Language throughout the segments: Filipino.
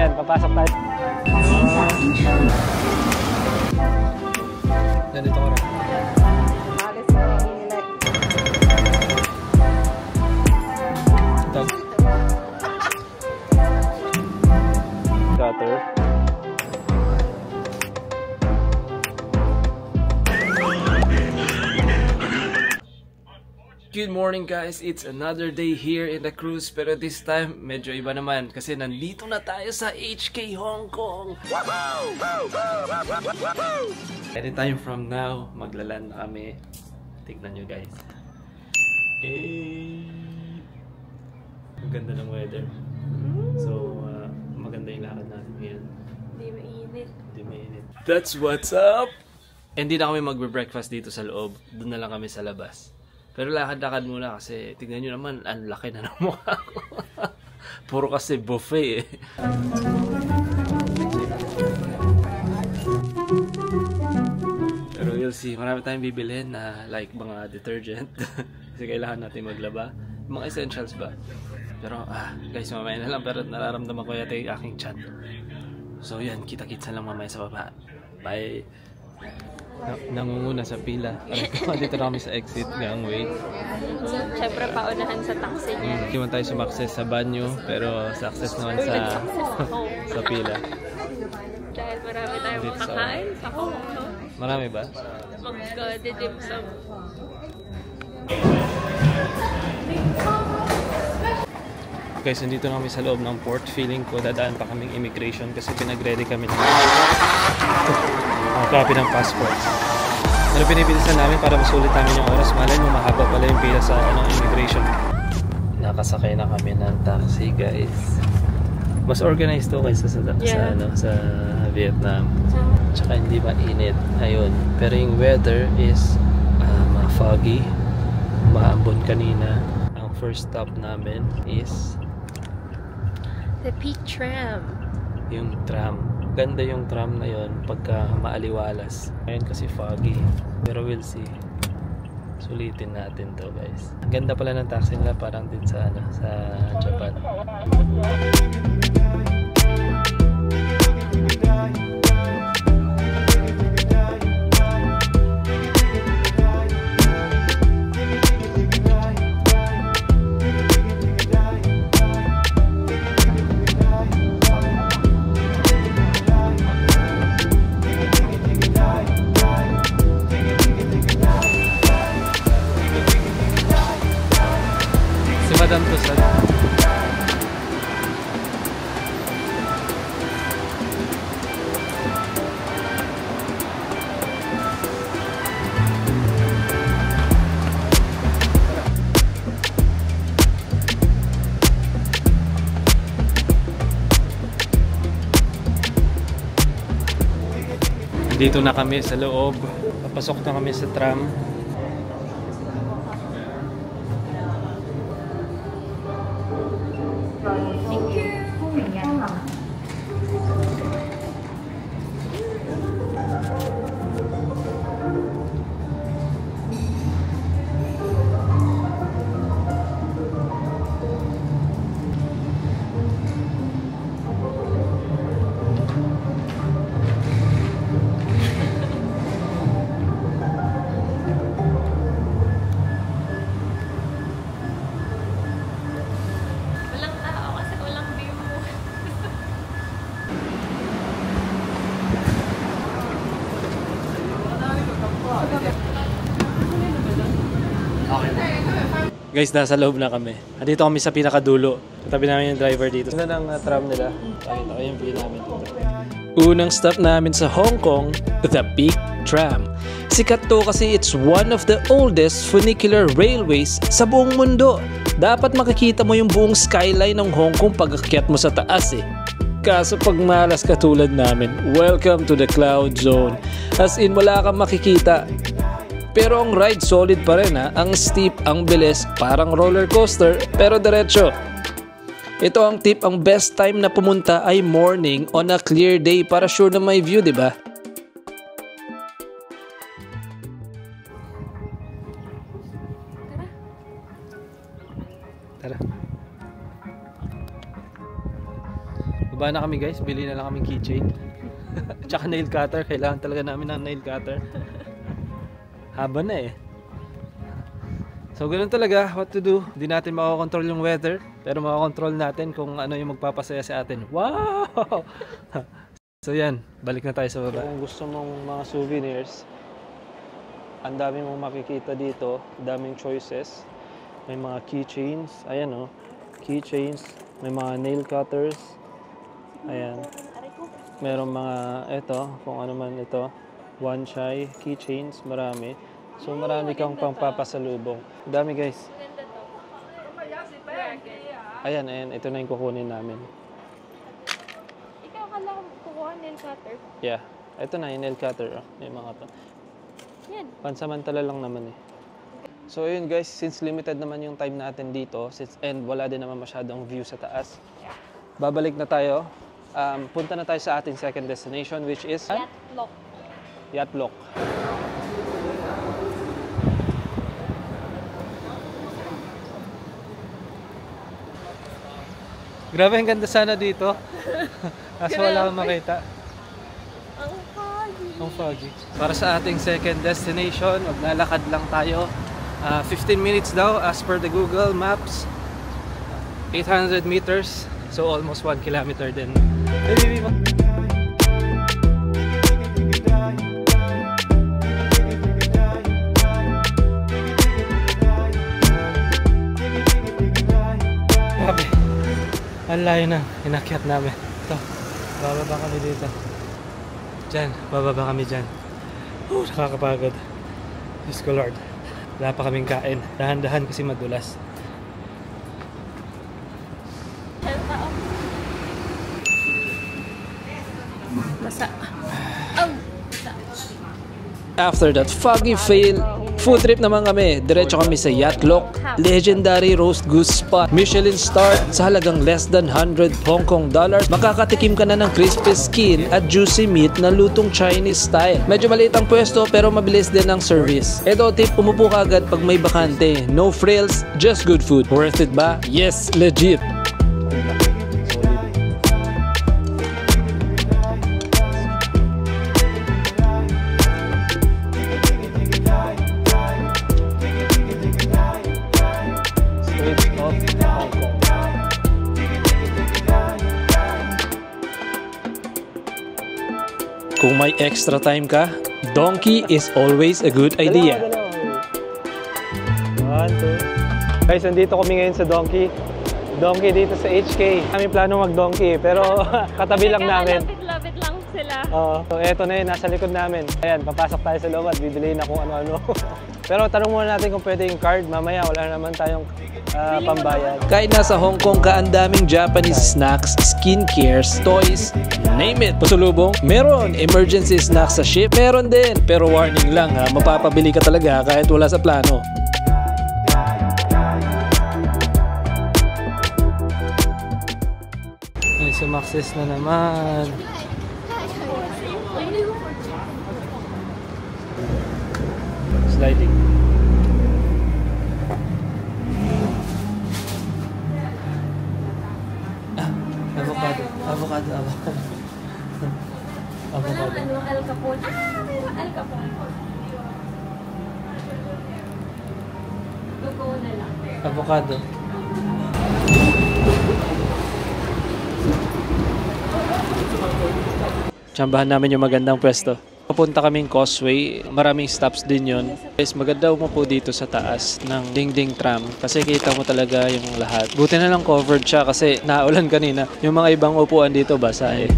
Ayan, papasok tayo. Nandito ko rin. Ito. Gutter. Good morning guys, it's another day here in the cruise, pero this time medyo iba naman kasi nandito na tayo sa HK Hong Kong. Anytime from now, maglaland na kami. Tignan nyo guys. Ang ganda ng weather. So, maganda yung lakad natin ngayon. Hindi mainit. Hindi mainit. That's what's up! Hindi na kami magbe-breakfast dito sa loob. Doon na lang kami sa labas. Pero lakad-lakad muna kasi tignan nyo naman, ang laki na ng mukha ko. Puro kasi buffet eh. Pero you'll see, marami tayong bibilhin na like mga detergent. Kasi kailangan natin maglaba. Mga essentials ba? Pero guys, mamaya na lang. Pero nararamdaman ko yata yung aking chat. So yan, kita-kitsa lang mamaya sa baba. Bye! Nangunguna sa pila. Dito na kami sa exit gangway. Siyempre paunahan sa taxi niya. Hindi man tayo sumakses sa banyo, pero success naman sa pila. Dahil marami tayong makakain sa Hong Kong. Marami ba? Mag-didim sa... Guys, nandito na kami sa loob ng port. Feeling ko dadaan pa kaming immigration kasi pinag-ready kami ng copy ng passport. Pero pinibilisan namin para masulit namin yung oras. Malay mo, mahaba pala yung pila sa immigration. Nakasakay na kami ng taxi, guys. Mas organized to kaysa sa Vietnam. Tsaka hindi mainit. Ayun. Pero yung weather is foggy. Maambon kanina. Ang first stop namin is The Peak Tram. Yung tram. Ganda yung tram na yon pagka maaliwalas. Ngayon kasi foggy. Pero we'll see. Sulitin natin to guys. Ang ganda pala ng taxi nila, parang din sa Japan. Madam Tusad. Dito na kami sa loob. Papasok na kami sa tram. Guys, nasa loob na kami. Andito kami sa pinakadulo. Katabi namin yung driver dito. Ganda ng tram nila. Pakita ko yung view namin dito. Unang stop namin sa Hong Kong, The Peak Tram. Sikat to kasi it's one of the oldest funicular railways sa buong mundo. Dapat makikita mo yung buong skyline ng Hong Kong pag-akyat mo sa taas eh. Kaso pag malas katulad namin, welcome to the cloud zone. As in, wala kang makikita. Pero ang ride solid pa rin ha. Ang steep, ang bilis, parang roller coaster, pero diretso. Ito ang tip, ang best time na pumunta ay morning on a clear day para sure na may view, di ba? Tara. Baba na kami guys, bili na lang kaming keychain. Tsaka nail cutter, kailangan talaga namin ng nail cutter. Haba na eh. So ganoon talaga, what to do. Hindi natin makakontrol yung weather, pero makakontrol natin kung ano yung magpapasaya sa atin. Wow! So yan, balik na tayo sa baba. Kung gusto mong mga souvenirs, ang dami mong makikita dito, daming choices. May mga keychains, ayan o, keychains, may mga nail cutters, ayan. Meron mga, ito, kung ano man ito, one chai, keychains, marami. So marami kang pangpapasalubong. Dami guys. Ayan, ito na yung kukunin namin. Ikaw ka lang kukuha nail cutter? Yeah, ito na yung nail cutter, yung mga to. Yan. Pansamantala lang naman eh. So ayun guys, since limited naman yung time natin dito, and wala din naman masyadong view sa taas, babalik na tayo. Punta na tayo sa ating second destination, which is Yatlok. Yatlok. Grabe, ang ganda sana dito. Kaso wala akong makita. Ang foggy. Ang foggy. Para sa ating second destination, maglalakad lang tayo. 15 minutes daw as per the Google Maps. 800 meters. So almost 1 kilometer din. Grabe. Ang layo na inakyat namin. Ito, bababa kami dito. Diyan, bababa kami dyan. Nakakapagod. Diyos ko Lord. Wala pa kaming kain. Dahan-dahan kasi madulas. Masa. Oh! After that foggy fail, food trip naman kami. Diretso kami sa Yatlok, legendary roast goose spot. Michelin star sa halagang less than 100 Hong Kong dollars. Makakatikim ka na ng crispy skin at juicy meat na lutong Chinese style. Medyo maliit ang pwesto pero mabilis din ang service. Eto tip, umupo ka agad pag may bakante. No frills, just good food. Worth it ba? Yes, legit. Kung may extra time ka, donkey is always a good idea. Guys, nandito kami ngayon sa donkey. Donkey dito sa HK. Kami plano mag-donkey pero katabi lang namin. Lapit-lapit lang sila. So eto na yun, nasa likod namin. Ayan, papasok tayo sa loob at bibili na kung ano-ano. Pero tanong muna natin kung pwede yung card. Mamaya wala naman tayong pambayad. Kahit nasa Hong Kong ka, ang daming Japanese snacks, skincares, toys, name it. Pasulubong, meron. Emergency snacks sa ship, meron din. Pero warning lang ha, mapapabili ka talaga kahit wala sa plano. Ay, sumakses na naman. Sliding. Avocado. Ano, Al Capone. Mayroon Al Capone. Lugo na lang. Avocado. Tsambahan namin yung magandang pwesto. Papunta kaming Causeway, maraming stops din yun. Guys, maganda umupo dito sa taas ng dingding tram kasi kita mo talaga yung lahat. Buti na lang covered siya kasi naulan kanina. Yung mga ibang upuan dito basa eh.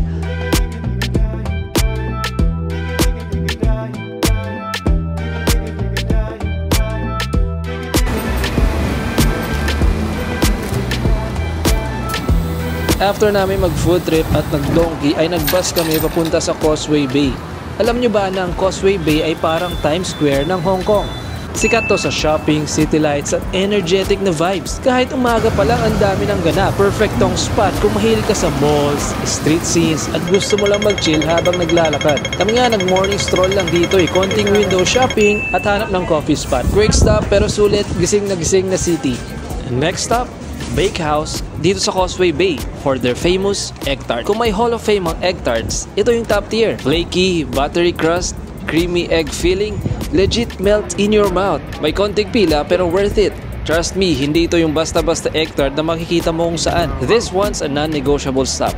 After namin mag-food trip at nag-donkey ay nag-bus kami papunta sa Causeway Bay. Alam nyo ba na ang Causeway Bay ay parang Times Square ng Hong Kong? Sikat to sa shopping, city lights at energetic na vibes. Kahit umaga pa lang ang dami ng ganap. Perfectong spot kung mahilig ka sa malls, street scenes at gusto mo lang mag-chill habang naglalakad. Kami nga nag-morning stroll lang dito eh. Konting window shopping at hanap ng coffee spot. Quick stop pero sulit, gising na city. Next stop, Bakehouse dito sa Causeway Bay for their famous egg tart. Kung may Hall of Fame ang egg tarts, ito yung top tier. Flaky, buttery crust, creamy egg filling, legit melt in your mouth. May konting pila pero worth it. Trust me, hindi ito yung basta-basta egg tart na makikita mo kung saan. This one's a non-negotiable stop.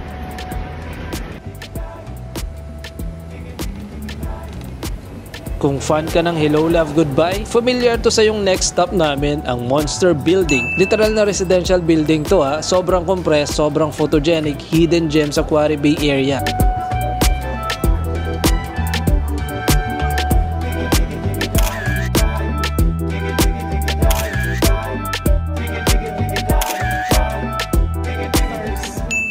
Kung fan ka ng Hello Love Goodbye, familiar to sa yung next stop namin, ang Monster Building. Literal na residential building to ha, sobrang compressed, sobrang photogenic, hidden gem sa Quarry Bay area.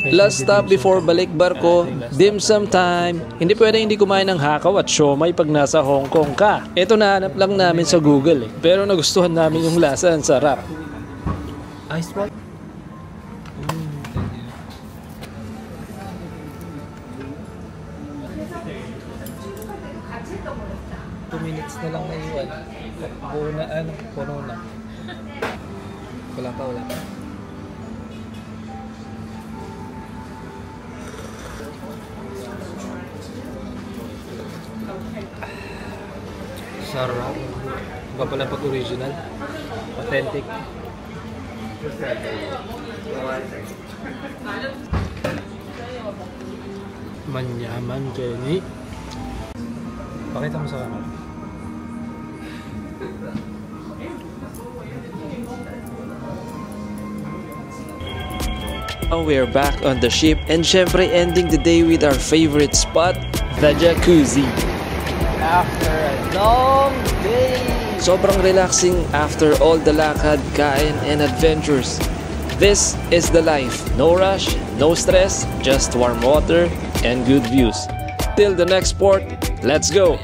Last stop before balik barko, dim sum time. Hindi pwede hindi kumain ng hakaw at siomay pag nasa Hong Kong ka. Ito nahanap lang namin sa Google pero nagustuhan namin yung lasa, ang sarap. Ice water? 2 minutes na lang naiwan. Buo na puno na. Wala pa. Sarap. Iba pala pag original. Authentic. Manyaman, Jenny. Pakita mo sa kamera. We're back on the ship and syempre ending the day with our favorite spot, the jacuzzi. After a long day. Sobrang relaxing after all the lakad, kain, and adventures. This is the life. No rush, no stress, just warm water and good views. Till the next port, let's go!